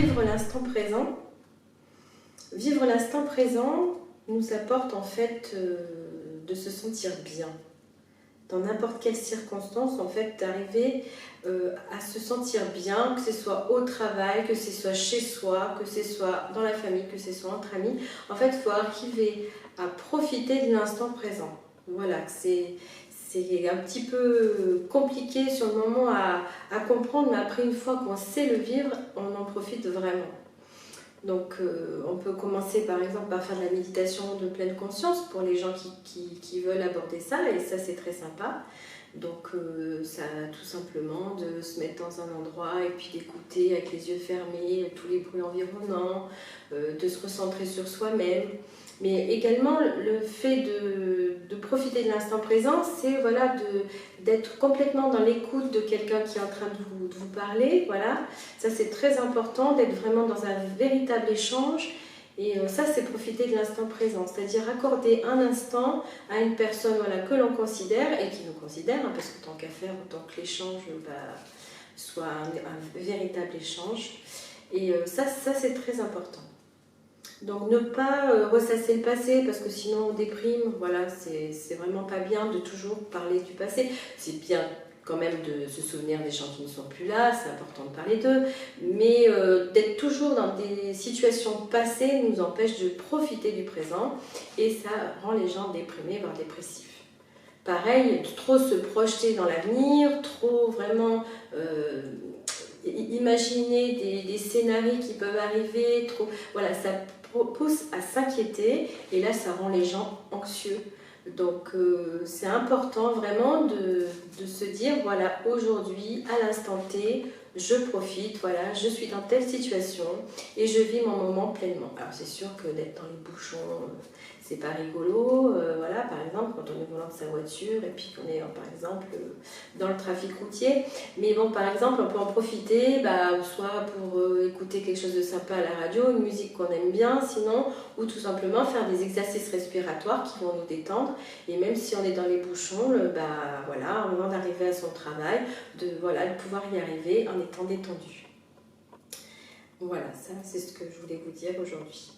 vivre l'instant présent. Vivre l'instant présent nous apporte en fait de se sentir bien. Dans n'importe quelle circonstance, en fait, d'arriver à se sentir bien, que ce soit au travail, que ce soit chez soi, que ce soit dans la famille, que ce soit entre amis. En fait, il faut arriver à profiter de l'instant présent. Voilà, c'est un petit peu compliqué sur le moment à comprendre, mais après, une fois qu'on sait le vivre, on en profite vraiment. Donc on peut commencer par exemple par faire de la méditation de pleine conscience pour les gens qui veulent aborder ça, et ça c'est très sympa. Donc ça tout simplement de se mettre dans un endroit et puis d'écouter avec les yeux fermés tous les bruits environnants, de se recentrer sur soi-même. Mais également le fait de profiter de l'instant présent, c'est voilà, d'être complètement dans l'écoute de quelqu'un qui est en train de vous parler. Voilà. Ça c'est très important, d'être vraiment dans un véritable échange. Et ça c'est profiter de l'instant présent, c'est-à-dire accorder un instant à une personne voilà, que l'on considère et qui nous considère, hein, parce que tant qu'à faire, autant que l'échange soit un véritable échange. Et ça c'est très important. Donc ne pas ressasser le passé parce que sinon on déprime, voilà, c'est vraiment pas bien de toujours parler du passé. C'est bien quand même de se souvenir des gens qui ne sont plus là, c'est important de parler d'eux, mais d'être toujours dans des situations passées nous empêche de profiter du présent et ça rend les gens déprimés, voire dépressifs. Pareil, trop se projeter dans l'avenir, trop vraiment imaginer des scénarios qui peuvent arriver, trop, voilà, ça pousse à s'inquiéter et là ça rend les gens anxieux. Donc c'est important vraiment de se dire voilà, aujourd'hui à l'instant T je profite, voilà, je suis dans telle situation et je vis mon moment pleinement. Alors c'est sûr que d'être dans les bouchons c'est pas rigolo, voilà, par exemple quand on est au volant de sa voiture et puis qu'on est par exemple dans le trafic routier, mais bon, par exemple on peut en profiter soit pour écouter quelque chose de sympa à la radio, une musique qu'on aime bien sinon, ou tout simplement faire des exercices respiratoires qui vont nous détendre. Et même si on est dans les bouchons, voilà, avant d'arriver à son travail, de pouvoir y arriver en étant détendu. Voilà, ça c'est ce que je voulais vous dire aujourd'hui.